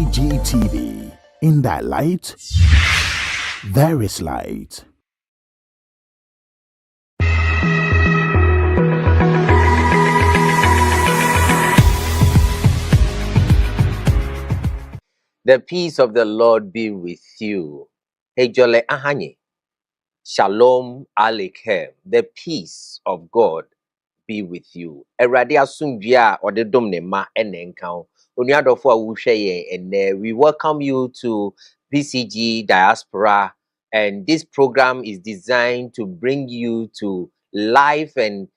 PCG TV. In that light, there is light. The peace of the Lord be with you. Hejole ahanye. Shalom Aleichem. The peace of God be with you. Erade asumdua ode dom ne ma enenkan. Onuadofo a wohwe ye ene. We welcome you to Pcg Diaspora, and this program is designed to bring you to life and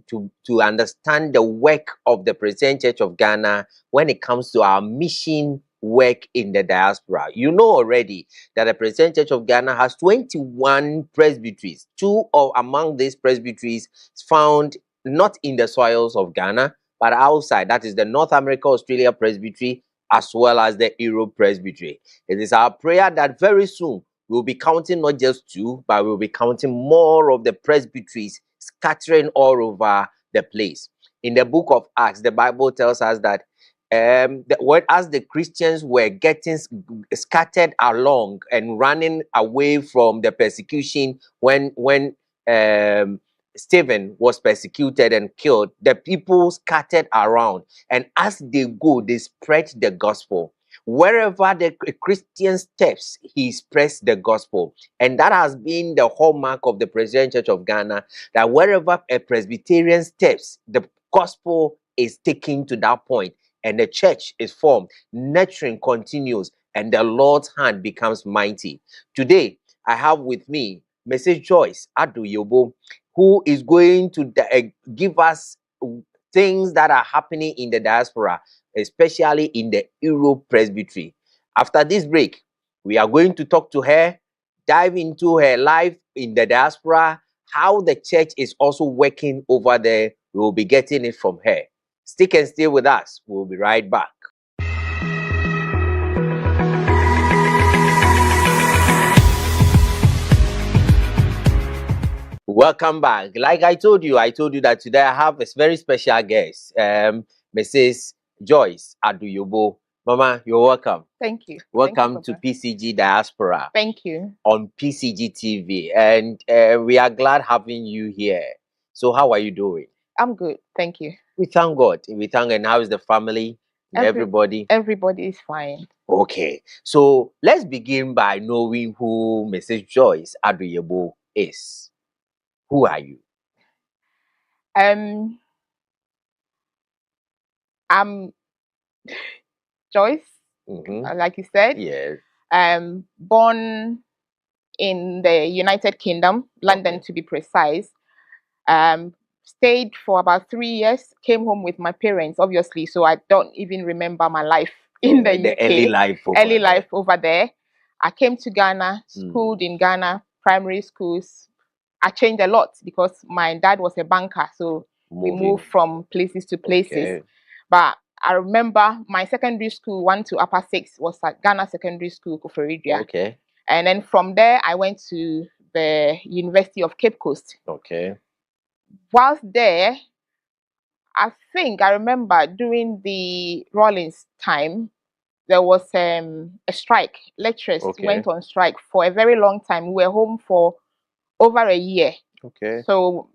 to understand the work of the Present Church of Ghana when it comes to our mission work in the diaspora. You know already that the Present Church of Ghana has 21 presbyteries. Two among these presbyteries found not in the soils of Ghana, but outside. That is the North America Australia Presbytery as well as the Europe Presbytery. It is our prayer that very soon we'll be counting not just two, but we'll be counting more of the presbyteries scattering all over the place. In the book of Acts, the Bible tells us that as the Christians were getting scattered along and running away from the persecution when Stephen was persecuted and killed, the people scattered around, and as they go, they spread the gospel. Wherever the Christian steps, he spreads the gospel. And that has been the hallmark of the Present Church of Ghana, that wherever a Presbyterian steps, the gospel is taken to that point, and the church is formed, nurturing continues, and the Lord's hand becomes mighty. Today, I have with me Mrs. Joyce Aduyobo, who is going to give us things that are happening in the diaspora, especially in the Europe Presbytery. After this break, we are going to talk to her, dive into her life in the diaspora, how the church is also working over there. We will be getting it from her. Stick and stay with us. We'll be right back. Welcome back. Like I told you that today I have a very special guest, Mrs. Joyce Aduyobo. Mama, you're welcome. Thank you. Welcome Thank you, to PCG Diaspora. Thank you. On PCG TV. And we are glad having you here. So how are you doing? I'm good. Thank you. We thank God. We thank, and how is the family? Everybody? Everybody is fine. Okay. So let's begin by knowing who Mrs. Joyce Aduyobo is. Who are you? I'm Joyce, like you said. Yes. Born in the United Kingdom, London to be precise. Stayed for about 3 years, came home with my parents, obviously, so I don't even remember my life in the UK. Early life over there. I came to Ghana, schooled in Ghana, primary schools. I changed a lot because my dad was a banker, so we moved from places to places. Okay. But I remember my secondary school, 1 to upper 6, was at Ghana Secondary School, Koforidua. Okay. And then from there, I went to the University of Cape Coast. Okay. Whilst there, I think I remember during the Rawlings time, there was a strike. Lecturers went on strike for a very long time. We were home for over a year. Okay. So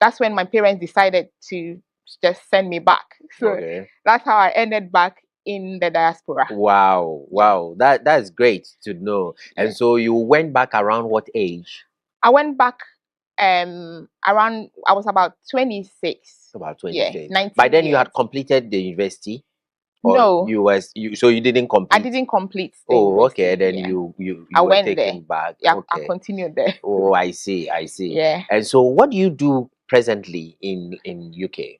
that's when my parents decided to just send me back. So that's how I ended back in the diaspora. Wow. Wow. That's great to know. And so you went back around what age? I went back around, I was about 26. About 26. Yeah, By then you had completed the university? Or no. So you didn't complete? I didn't complete the university. Okay. Then you were went taken there. back. Yeah, okay. I continued there. Oh, I see. Yeah. And so what do you do presently in UK?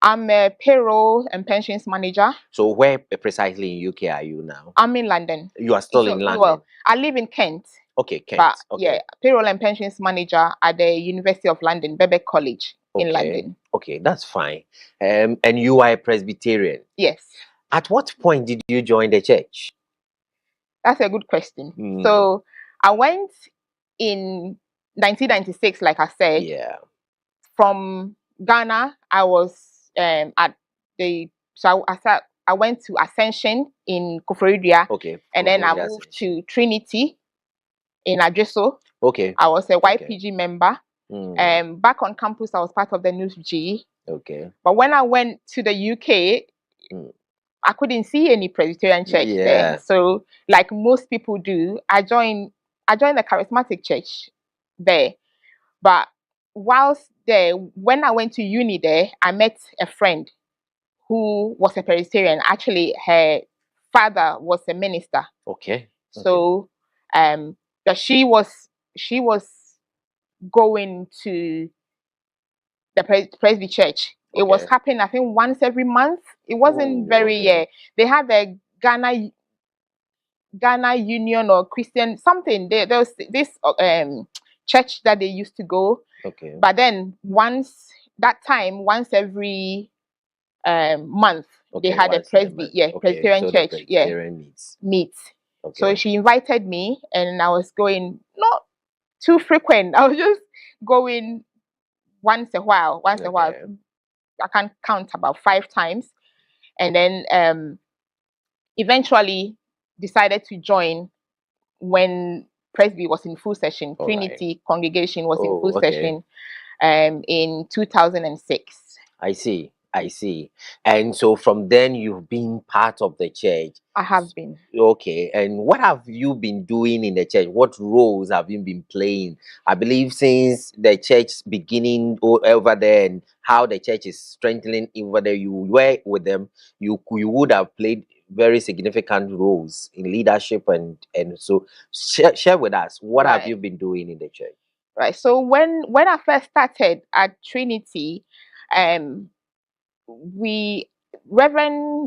I'm a payroll and pensions manager. So where precisely in UK are you now? I'm in London. You are still in London? Well, I live in Kent. Okay, Kent. But yeah, payroll and pensions manager at the University of London, Bebe College in London. Okay, that's fine. And you are a Presbyterian? Yes. At what point did you join the church? That's a good question. So I went in 1996, like I said. Yeah. From Ghana, I was I I went to Ascension in Koforidua. Okay. And then I Koforidua moved Ascension. to Trinity in Adreso. Okay. I was a YPG member. Mm. Back on campus, I was part of the News G. Okay. But when I went to the UK, I couldn't see any Presbyterian church there. So, like most people do, I joined the charismatic church there. But whilst there, when I went to uni there, I met a friend who was a Presbyterian. Actually, her father was a minister. Okay. So, that she was going to the Presby church. It was happening, I think, once every month. It wasn't very. They had a Ghana Union or Christian something. There was this church that they used to go. Okay. But then once every month, they had a Presby, Presbyterian so church, Presbyterian meets. So she invited me, and I was going, not too frequent. I was just going once a while. I can count about 5 times, and then eventually decided to join when Presby was in full session. Trinity congregation was in full session in 2006. I see. And so from then you've been part of the church. I have been. Okay. And what have you been doing in the church? What roles have you been playing? I believe since the church beginning over there and how the church is strengthening over there, you were with them, you would have played very significant roles in leadership and so share with us what have you been doing in the church? Right. So when I first started at Trinity, the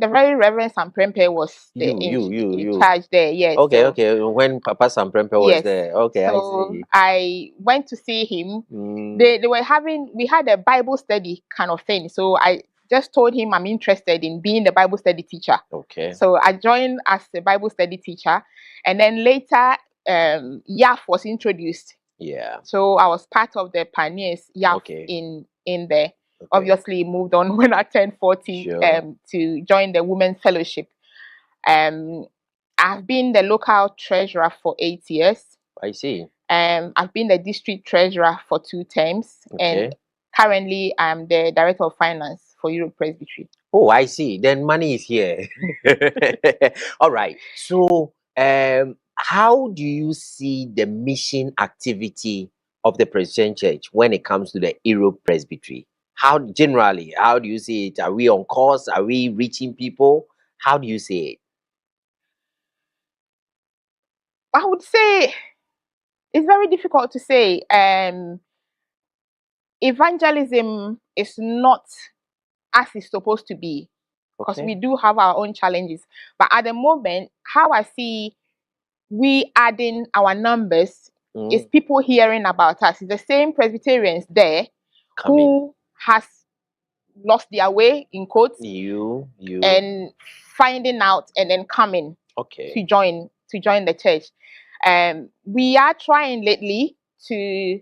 very Reverend Sam Prempe was in charge there. Yes. Okay. When Papa Sam Prempe was there. Okay, so I see. I went to see him. We had a Bible study kind of thing. So I just told him I'm interested in being the Bible study teacher. Okay. So I joined as the Bible study teacher, and then later YAF was introduced. Yeah. So I was part of the pioneers YAF in there. Obviously moved on when I turned 40 to join the Women's Fellowship. I've been the local treasurer for 8 years. I see. I've been the district treasurer for 2 terms, and currently I'm the director of finance for Europe Presbytery. Oh, I see. Then money is here. All right. So, how do you see the mission activity of the Presbyterian Church when it comes to the Europe Presbytery? How do you see it? Are we on course? Are we reaching people? How do you see it? I would say it's very difficult to say. Evangelism is not as it's supposed to be, because we do have our own challenges. But at the moment, how I see we adding our numbers is people hearing about us. It's the same Presbyterians there who has lost their way, in quotes, and finding out and then coming to join the church. We are trying lately to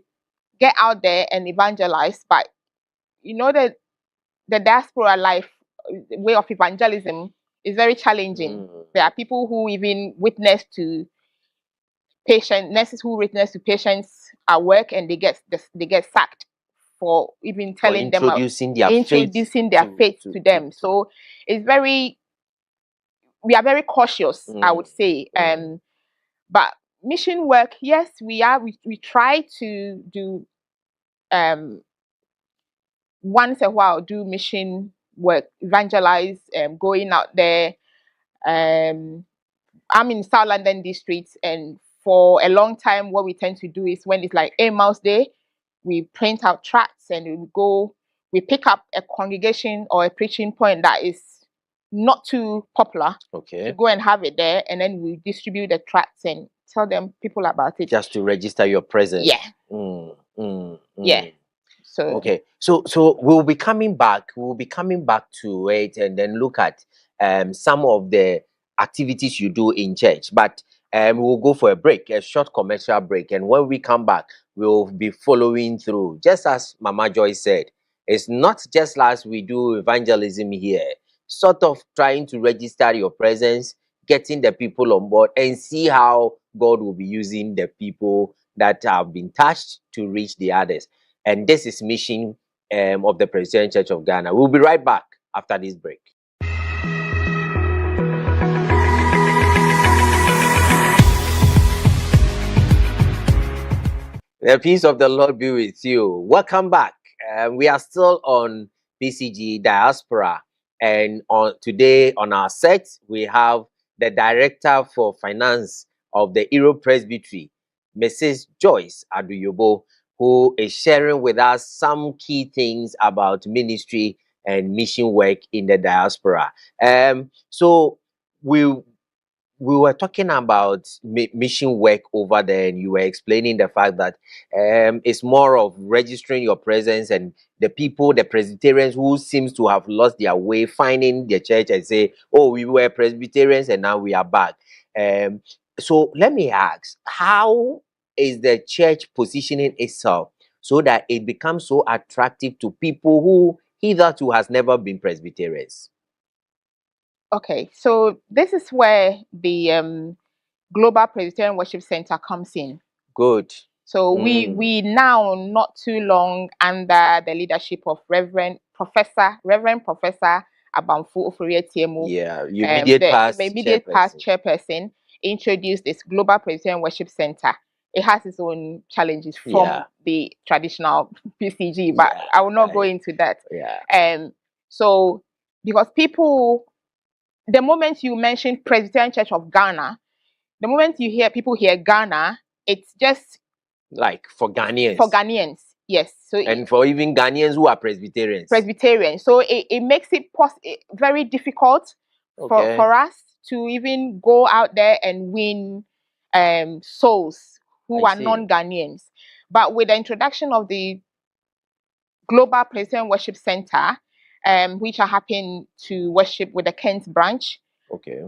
get out there and evangelize, but you know that the diaspora life way of evangelism is very challenging. There are people who even witness to nurses who witness to patients at work, and they get sacked for even telling them introducing their faith to them. So it's we are very cautious, I would say. But mission work, yes, we try to do once a while, do mission work, evangelize, going out there. I'm in South London district, and for a long time, what we tend to do is when it's like Emmaus Day, we print out tracts and we pick up a congregation or a preaching point that is not too popular to go and have it there, and then we distribute the tracts and tell them people about it. Just to register your presence. Yeah. Yeah. So we'll be coming back to it and then look at some of the activities you do in church. But we'll go for a short commercial break, and when we come back, we'll be following through. Just as Mama Joy said, it's not just as we do evangelism here. sort of trying to register your presence, getting the people on board, and see how God will be using the people that have been touched to reach the others. And this is mission of the Presbyterian Church of Ghana. We'll be right back after this break. The peace of the Lord be with you. Welcome back. We are still on Pcg Diaspora, and today on our set we have the Director for Finance of the Europe Presbytery, Mrs. Joyce Aduyobo, who is sharing with us some key things about ministry and mission work in the diaspora. So we were talking about mission work over there, and you were explaining the fact that it's more of registering your presence, and the people, the Presbyterians who seems to have lost their way, finding the church and say, oh, we were Presbyterians and now we are back. So let me ask, how is the church positioning itself so that it becomes so attractive to people who hitherto has never been Presbyterians? Okay, so this is where the Global Presbyterian Worship Center comes in. Good. So we now, not too long, under the leadership of Reverend Professor Abamfu Oforietiemu, the immediate past chairperson, introduced this Global Presbyterian Worship Center. It has its own challenges from the traditional PCG, but I will not go into that. So because people, the moment you mention Presbyterian Church of Ghana, the moment you hear people hear Ghana, it's just like for Ghanaians. For Ghanaians, yes. So and for even Ghanaians who are Presbyterians. So it makes it very difficult for us to even go out there and win souls who are non-Ghanaians. But with the introduction of the Global Presbyterian Worship Center, which I happen to worship with the Kent branch. Okay.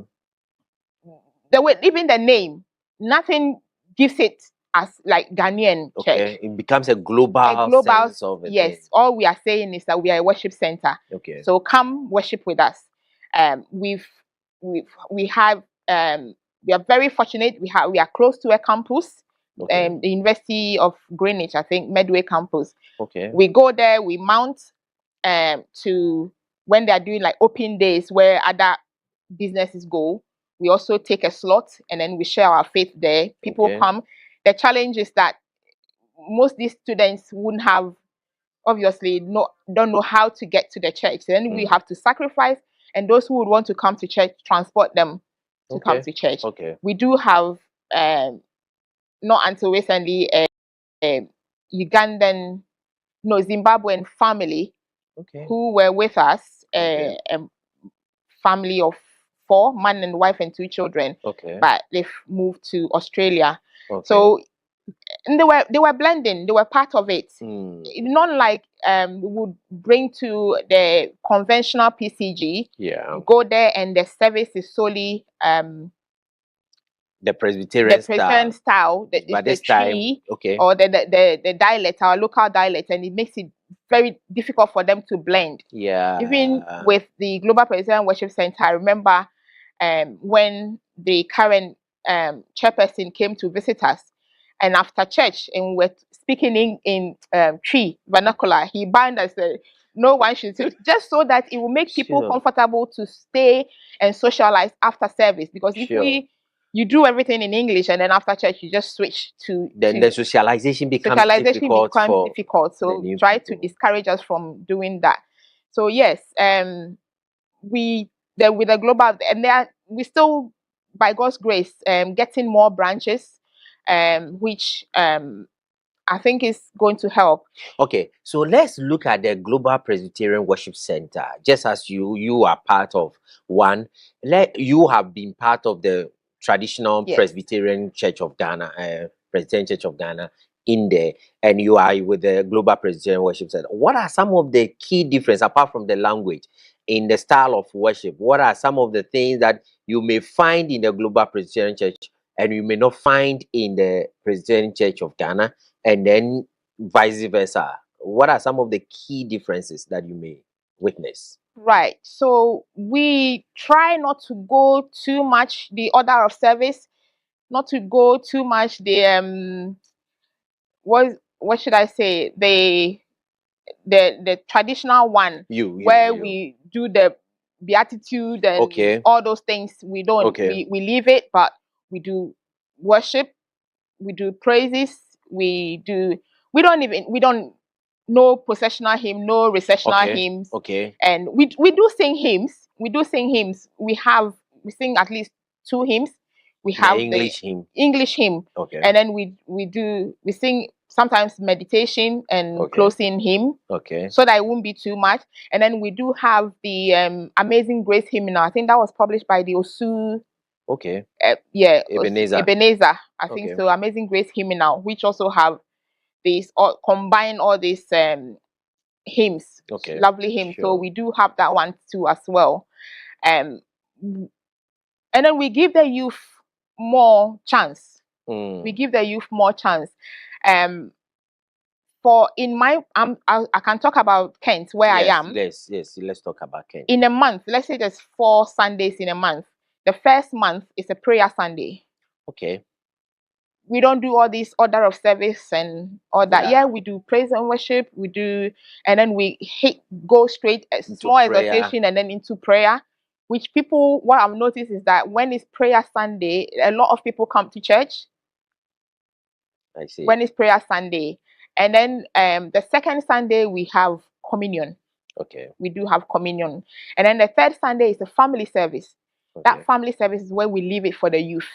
Even the name, nothing gives it as like Ghanaian church. It becomes a global sense of it. Yes, all we are saying is that we are a worship center. Okay. So come worship with us. We are very fortunate. We are close to a campus, the University of Greenwich, I think, Medway campus. Okay. We go there, we mount to when they are doing like open days where other businesses go. We also take a slot and then we share our faith there. People come. The challenge is that most of these students wouldn't have, obviously, don't know how to get to the church. Then we have to sacrifice, and those who would want to come to church, transport them to come to church. We do have, not until recently, Zimbabwean family who were with us, a family of 4, man and wife and 2 children. But they've moved to Australia. So and they were blending, they were part of it. Not like we would bring to the conventional PCG. Go there and the service is solely the Presbyterian style, the tree, or the dialect, our local dialect, and it makes it very difficult for them to blend. Even with the Global Presbyterian Worship Center, I remember when the current chairperson came to visit us, and after church, and we were speaking in tree vernacular, he banned us. No one should sit, just so that it will make people comfortable to stay and socialize after service. Because if you do everything in English and then after church you just switch to the socialization becomes difficult. So try to discourage us from doing that. So yes, with the global, and we still, by God's grace, getting more branches, which I think is going to help. Okay, so let's look at the Global Presbyterian Worship Center. Just as you are part of one, you have been part of the traditional Presbyterian Church of Ghana, Presbyterian Church of Ghana in there, and you are with the Global Presbyterian Worship Center. What are some of the key differences, apart from the language, in the style of worship? What are some of the things that you may find in the Global Presbyterian Church and you may not find in the Presbyterian Church of Ghana, and then vice versa? What are some of the key differences that you may witness? Right. So we try not to go too much the order of service, not to go too much the what should I say, the traditional one, where we do the beatitude and all those things. We don't, we leave it, but we do worship, we do praises, we don't no processional hymn, no recessional hymns. And we do sing hymns. We sing at least 2 hymns. We have the English hymn. And then we sing sometimes meditation and closing hymn. So that it won't be too much. And then we do have the Amazing Grace hymnal. I think that was published by the Osu. Ebenezer. I think so. Amazing Grace hymnal, which also have these combine all these hymns, lovely hymns. So we do have that one too as well. And then we give the youth more chance. We give the youth more chance. For in my I can talk about Kent, where I am. Let's talk about Kent. In a month, let's say there's 4 Sundays in a month. The first month is a prayer Sunday. We don't do all this order of service and all that. Yeah, we do praise and worship. We do, and then we go straight small exhortation and then into prayer. Which people, what I've noticed is that when it's prayer Sunday, a lot of people come to church. I see. When it's prayer Sunday, and then the second Sunday we have communion. We do have communion, and then the third Sunday is a family service. That family service is where we leave it for the youth.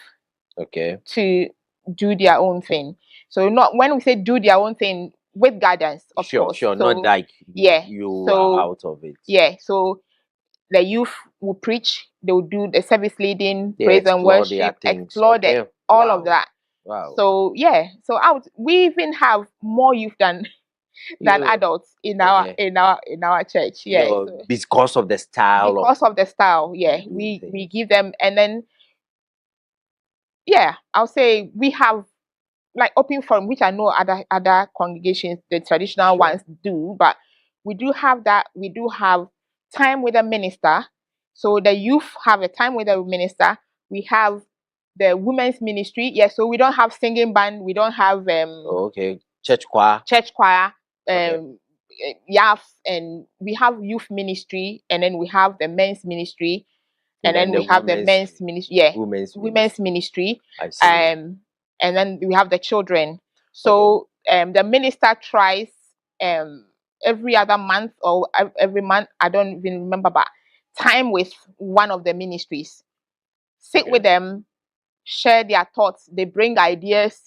To do their own thing. So not when we say do their own thing, with guidance, of course. So, not like you are out of it. So the youth will preach, they will do the service leading, praise and worship, explore all of that. So we even have more youth than adults in our church. Because of the style. We give them, and then I'll say we have like open forum, which I know other congregations, the traditional ones do, but we do have that. We do have time with a minister. So the youth have a time with a minister. We have the women's ministry. So we don't have singing band. We don't have church choir. And we have youth ministry, and then we have the men's ministry, and then we have the men's ministry. Women's ministry. I see. And then we have the children. So the minister tries every other month or every month, I don't even remember, but time with one of the ministries, sit with them, share their thoughts. They bring ideas.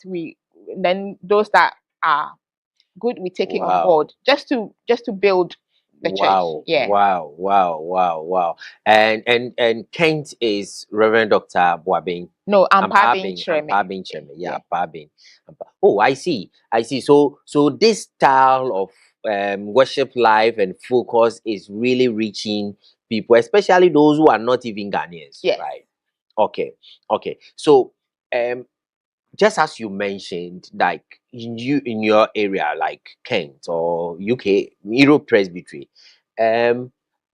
Then those that are good, we take it on board just to build the church. Wow. And Kent is Reverend Dr. Boabin. No, I'm Pabin. Oh, I see. So this style of worship life and focus is really reaching people, especially those who are not even Ghanaians. Right. Okay. So just as you mentioned, like in your area, like Kent or UK, Europe Presbytery,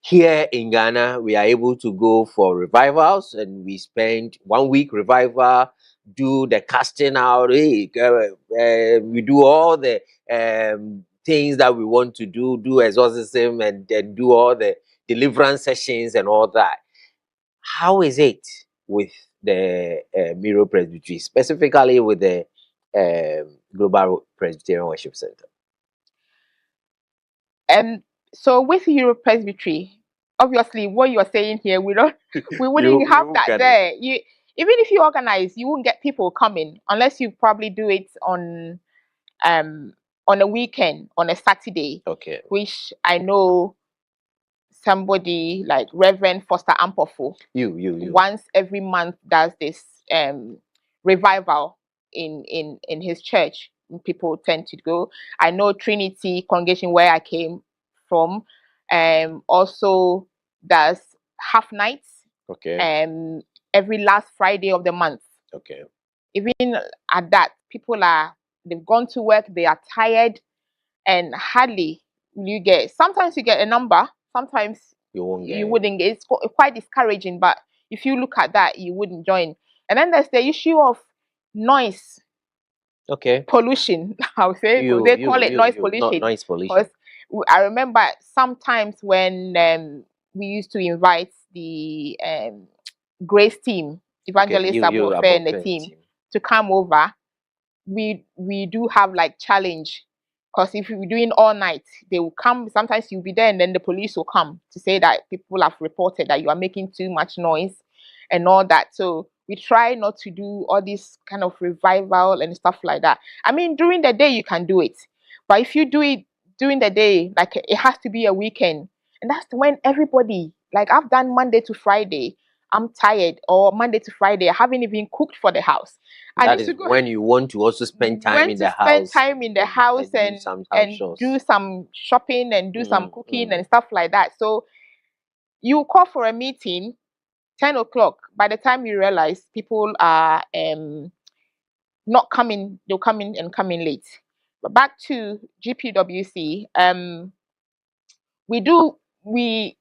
here in Ghana, we are able to go for revivals, and we spend 1 week revival, do the casting out. We do all the things that we want to do exorcism, and then do all the deliverance sessions and all that. How is it with the Europe Presbytery, specifically with the Global Presbyterian Worship Center? So with Europe Presbytery, obviously what you're saying here, we wouldn't have that there. Even if you organize, you won't get people coming unless you probably do it on a weekend, on a Saturday. Which I know somebody like Reverend Foster Ampofo, you once every month does this revival in his church. People tend to go. I know Trinity congregation, where I came from, also does half nights every last Friday of the month. Even at that, they've gone to work, they are tired, and hardly you get, sometimes you get a number, sometimes You won't get you wouldn't get. It's quite discouraging, but if you look at that, you wouldn't join. And then there's the issue of noise pollution. I would say they call it noise pollution. Noise pollution. Because I remember sometimes when we used to invite the Grace team, Evangelist Abu Affair and the team to come over, we do have like challenge. Because if you're doing all night, they will come. Sometimes you'll be there, and then the police will come to say that people have reported that you are making too much noise and all that. So we try not to do all this kind of revival and stuff like that. I mean, during the day you can do it, but if you do it during the day, like it has to be a weekend, and that's when everybody, like I've done Monday to Friday, I'm tired, or Monday to Friday, I haven't even cooked for the house. That is when you want to also spend time in the house. Spend time in the house and do some shopping and do some cooking and stuff like that. So you call for a meeting 10 o'clock. By the time you realize people are not coming, they'll come in and come in late. But back to GPWC, we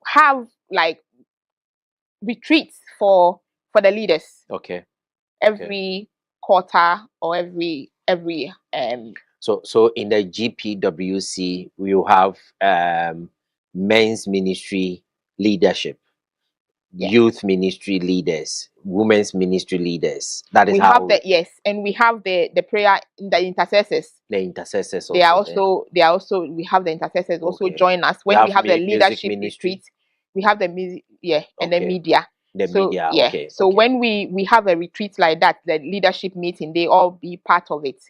have like retreats for the leaders. Every quarter or every So in the GPWC we will have men's ministry leadership, youth ministry leaders, women's ministry leaders. That is how and we have the prayer, the intercessors. The intercessors they are also we have the intercessors also join us when we have the leadership retreat. We have the music and the media. So when we have a retreat like that, the leadership meeting, they all be part of it.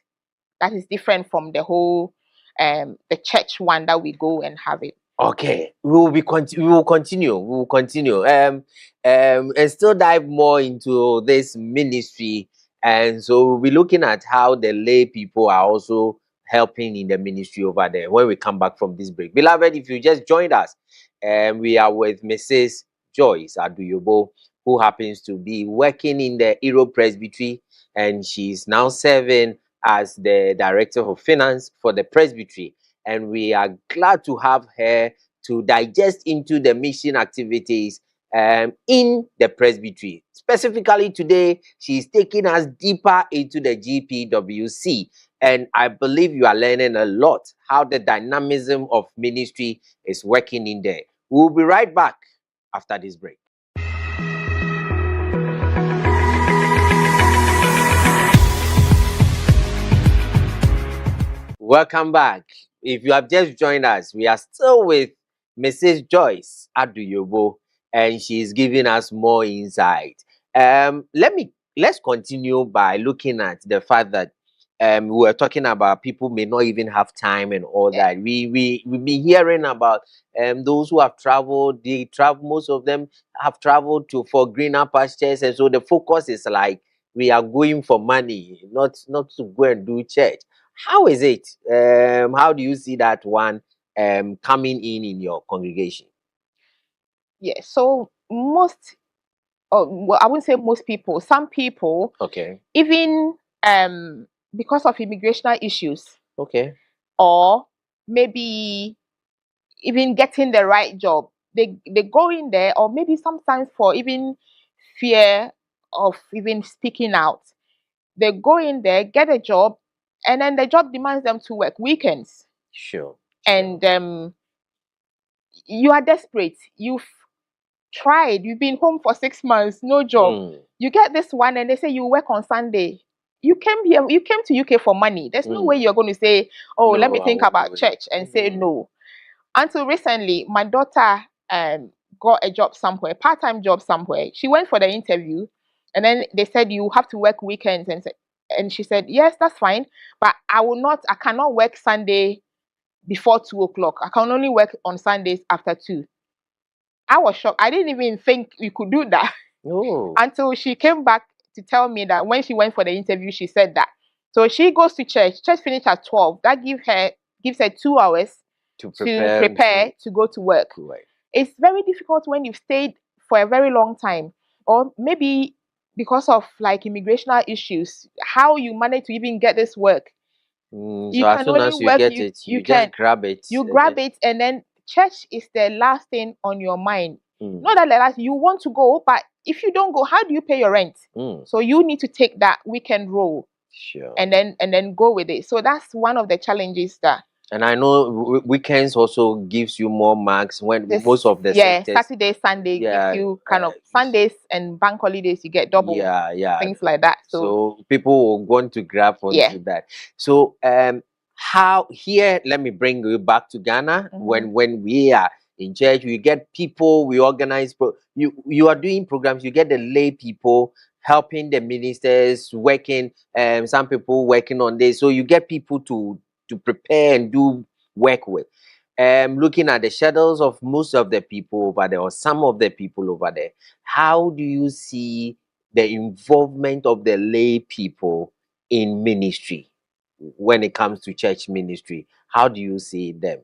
That is different from the whole the church one that we go and have it. Okay, we will continue and still dive more into this ministry, and so we'll be looking at how the lay people are also helping in the ministry over there when we come back from this break. Beloved, if you just joined us, we are with Mrs. Joyce Aduyobo, who happens to be working in the Europe Presbytery, and she's now serving as the Director of Finance for the Presbytery. And we are glad to have her to digest into the mission activities in the Presbytery. Specifically today, she's taking us deeper into the GPWC. And I believe you are learning a lot how the dynamism of ministry is working in there. We'll be right back after this break. Welcome back. If you have just joined us, we are still with Mrs. Joyce Aduyobo, and she's giving us more insight. Let's continue by looking at the fact that we were talking about people may not even have time and all that. We've been hearing about those who have traveled. Most of them have traveled for greener pastures, and so the focus is like we are going for money, not to go and do church. How is it? How do you see that one coming in your congregation? Yeah, so most, well, I wouldn't say most people, some people, even because of immigration issues, or maybe even getting the right job, they go in there, or maybe sometimes for even fear of even speaking out, they go in there, get a job, and then the job demands them to work weekends. And you are desperate. You've tried. You've been home for 6 months, no job. You get this one, and they say you work on Sunday. You came here. You came to UK for money. There's no way you're going to say, "Oh, no, let me think about church," and say no. Until recently, my daughter got a job somewhere, part-time job somewhere. She went for the interview, and then they said you have to work weekends, and she said, yes, that's fine, but I cannot work Sunday before 2 o'clock. I can only work on Sundays after 2. I was shocked. I didn't even think we could do that. Until she came back to tell me that when she went for the interview, she said that. So she goes to church. Church finished at 12. That gives her 2 hours to prepare to go to work. It's very difficult when you've stayed for a very long time, or maybe because of like immigration issues, how you manage to even get this work. So as soon as you get it, you just grab it. You grab it, and then church is the last thing on your mind. Not that the last, you want to go, but if you don't go, how do you pay your rent? So you need to take that weekend role, and then go with it. So that's one of the challenges that. And I know weekends also gives you more marks when most of the sectors, Saturday, Sunday gives you kind of Sundays and bank holidays, you get double. Things like that. So people will want to grab onto that. So how here, let me bring you back to Ghana. When we are in church, we get people, we organize you are doing programs, you get the lay people helping the ministers working, some people working on this. So you get people to prepare and do work with. Looking at the shadows of most of the people over there, or some of the people over there, how do you see the involvement of the lay people in ministry when it comes to church ministry? How do you see them?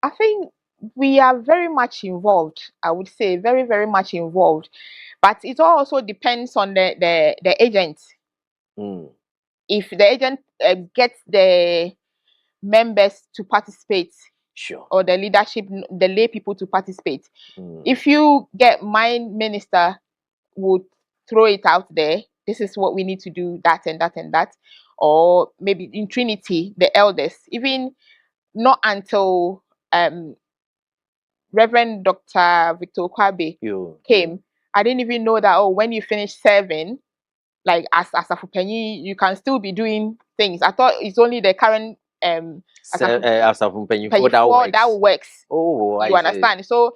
I think we are very much involved. I would say very, very much involved. But it also depends on the agent. If the agent gets the members to participate, or the leadership, the lay people to participate. If you get my minister would throw it out there, this is what we need to do, that and that and that. Or maybe in Trinity, the elders, even not until Reverend Dr. Victor Kwabe came, I didn't even know that, oh, when you finish serving, like as a Fupenyi, you can still be doing things. I thought it's only the current that works. Oh, you understand? So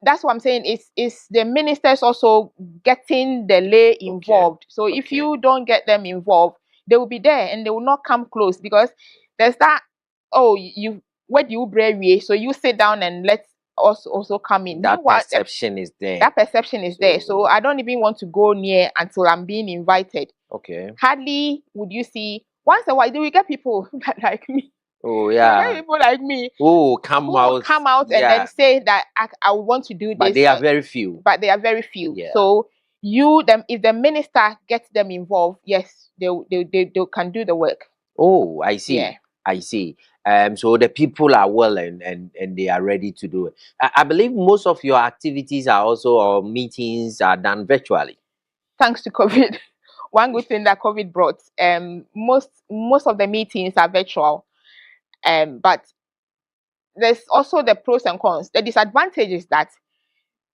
that's what I'm saying. It's the ministers also getting the lay involved. So if you don't get them involved, they will be there and they will not come close, because there's that, oh, you where do you pray? So you sit down and let us also come in. That perception is there. That perception is there. So I don't even want to go near until I'm being invited. Hardly would you see, once in a while, do we get people like me? Oh yeah, people like me. Oh, come out and then say that I want to do this. But they are very few. So if the minister gets them involved, yes, they can do the work. Oh, I see. I see. So the people are well and they are ready to do it. I believe most of your activities are also, or meetings are done virtually. Thanks to COVID. One good thing that COVID brought, most of the meetings are virtual. But there's also the pros and cons. The disadvantage is that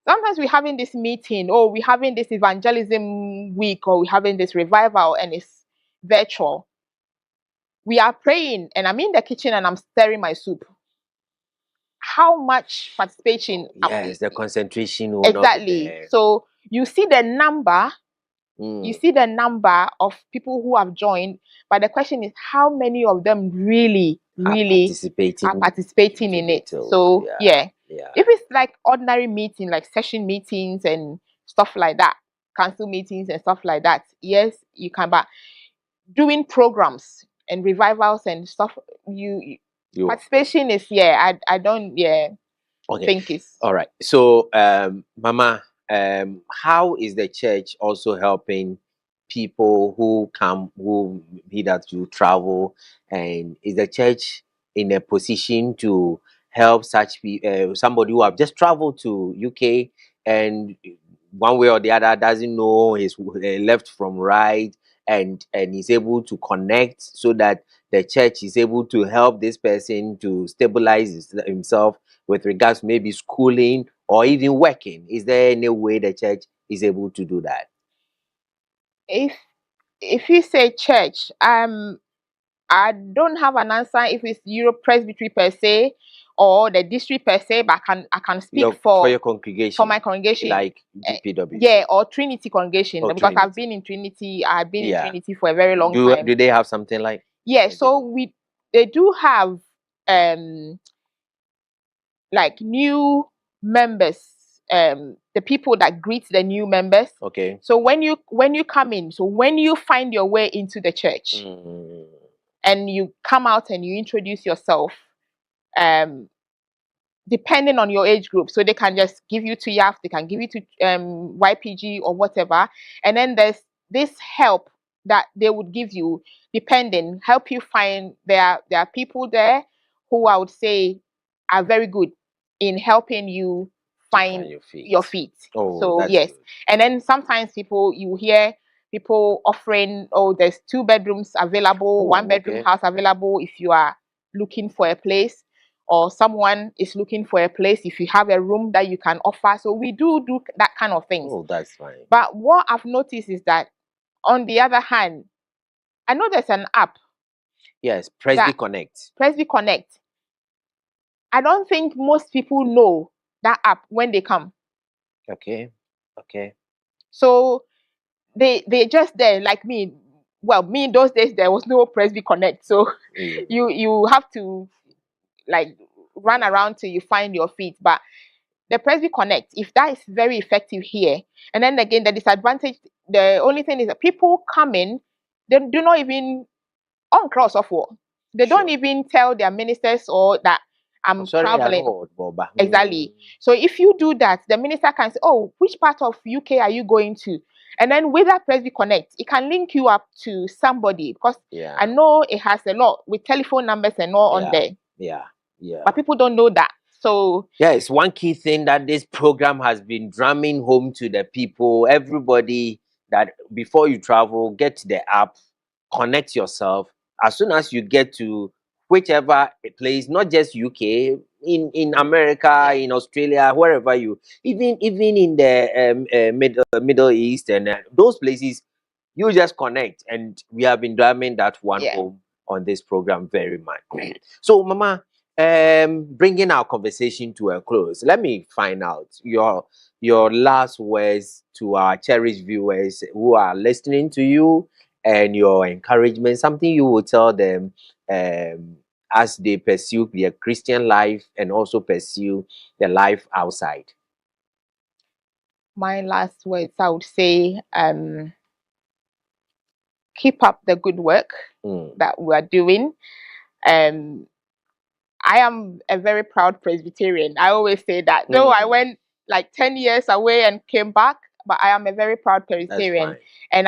sometimes we're having this meeting, or we're having this evangelism week, or we're having this revival, and it's virtual. We are praying, and I'm in the kitchen and I'm stirring my soup. How much participation? Yes, the concentration will exactly. Not be there. So you see the number. You see the number of people who have joined, but the question is, how many of them really are participating in it? So if it's like ordinary meeting, like session meetings and stuff like that, council meetings and stuff like that, yes, you can. But doing programs and revivals and stuff, participation is I don't think it's all right. So Mama, how is the church also helping people who need to travel, and is the church in a position to help such people, somebody who have just traveled to UK and one way or the other doesn't know his left from right, and is able to connect so that the church is able to help this person to stabilize himself with regards to maybe schooling or even working? Is there any way the church is able to do that? If you say church, I don't have an answer if it's Europe Presbytery per se or the district per se, but I can speak for your congregation, for my congregation, like GPW, or Trinity congregation, because Trinity. I've been in Trinity. I've been in Trinity for a very long time. Do they have something like? So they do have like new members, the people that greet the new members. So when you come in, so when you find your way into the church, and you come out and you introduce yourself, depending on your age group, so they can just give you to YAF, they can give you to YPG or whatever, and then there's this help that they would give you, help you find there are people there who I would say are very good in helping you find your feet. Oh, so that's yes. good. And then sometimes you hear people offering, oh, there's 2 bedrooms available, 1 bedroom house available if you are looking for a place, or someone is looking for a place if you have a room that you can offer. So we do that kind of things. Oh, that's fine. But what I've noticed is that, on the other hand, I know there's an app. Yes, Presby Connect. Presby Connect. I don't think most people know that app when they come. Okay. So they just there, like me. Well, me in those days there was no Presby Connect, so you have to like run around till you find your feet. But the Presby Connect, if that is very effective here, and then again the disadvantage, the only thing is that people come in, they do not even on cross of war. They don't even tell their ministers or that I'm traveling. Exactly. So if you do that, the minister can say, oh, which part of UK are you going to? And then with that Presby Connect, it can link you up to somebody, because I know it has a lot with telephone numbers and all on there. But people don't know that. So it's one key thing that this program has been drumming home to the people, everybody, that before you travel, get the app, connect yourself. As soon as you get to whichever place, not just UK, in America, in Australia, wherever you, even in the Middle East and those places, you just connect. And we have been drumming that one home on this program very much. So, Mama, bringing our conversation to a close, let me find out your last words to our cherished viewers who are listening to you, and your encouragement, something you will tell them as they pursue their Christian life and also pursue the life outside. My last words, I would say, keep up the good work that we are doing. I am a very proud Presbyterian. I always say that. Though I went like 10 years away and came back, but I am a very proud Presbyterian. And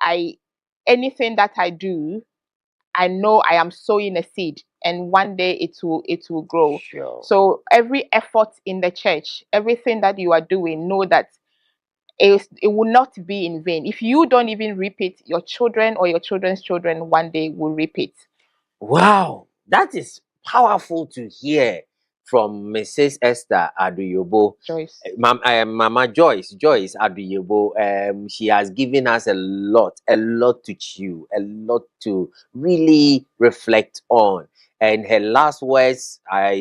I anything that I do, I know I am sowing a seed, and one day it will grow. So every effort in the church, everything that you are doing, know that it will not be in vain. If you don't even reap it, your children or your children's children one day will reap it. Wow, that is powerful to hear from Mrs. Esther Aduyobo. Joyce. Mama Joyce Aduyobo. She has given us a lot to chew, a lot to really reflect on. And her last words are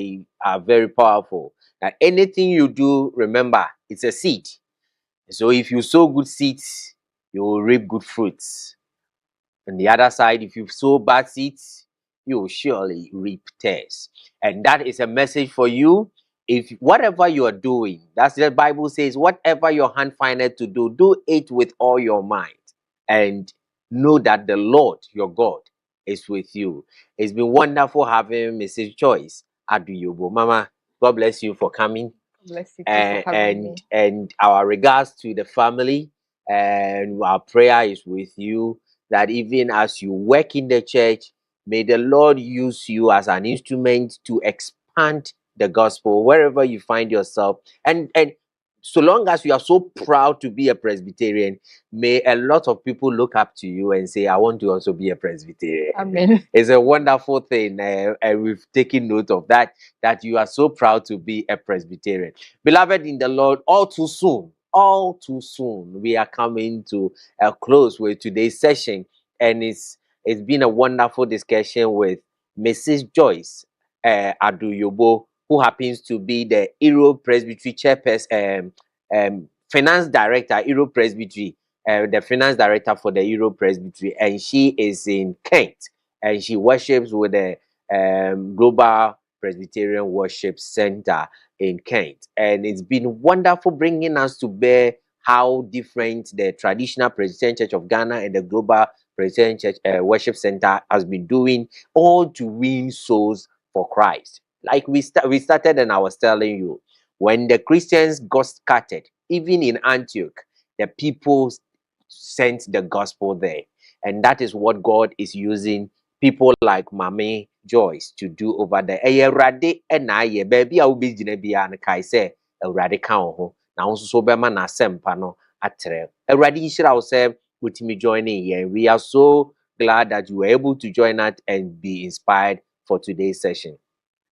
very powerful. That anything you do, remember, it's a seed. So if you sow good seeds, you will reap good fruits. On the other side, if you sow bad seeds, you will surely reap tares. And that is a message for you. If whatever you are doing, that's the Bible says, whatever your hand findeth to do, do it with all your might. And know that the Lord, your God, is with you. It's been wonderful having Mrs. Joyce Aduyobo. Mama, God bless you for coming. Bless you too for having me. And our regards to the family, and our prayer is with you, that even as you work in the church, may the Lord use you as an instrument to expand the gospel wherever you find yourself. And so long as you are so proud to be a Presbyterian, may a lot of people look up to you and say, I want to also be a Presbyterian. Amen. It's a wonderful thing, and we've taken note of that you are so proud to be a Presbyterian. Beloved in the Lord, all too soon, we are coming to a close with today's session, and it's been a wonderful discussion with Mrs. Joyce Aduyobo, who happens to be the Europe Presbytery chairperson, finance director, Europe Presbytery, the finance director for the Europe Presbytery, and she is in Kent, and she worships with the Global Presbyterian Worship Center in Kent. And it's been wonderful bringing us to bear how different the traditional Presbyterian Church of Ghana and the Global Presbyterian Church Worship Center has been doing, all to win souls for Christ. Like we started, and I was telling you, when the Christians got scattered, even in Antioch, the people sent the gospel there. And that is what God is using people like Mame Joyce to do over there. Erade na ye baby a ubi jina bia na kai se Erade ka ho. Na wo so be ma na sempa no atre. Erade yishira wo se utimi joining here. We are so glad that you were able to join us and be inspired for today's session.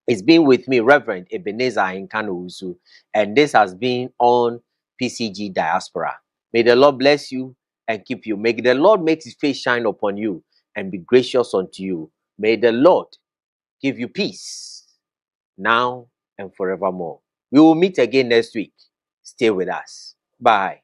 It's been with me, Reverend Ebenezer Nkano Usu, and this has been on PCG Diaspora. May the Lord bless you and keep you. May the Lord make his face shine upon you and be gracious unto you. May the Lord give you peace now and forevermore. We will meet again next week. Stay with us. Bye.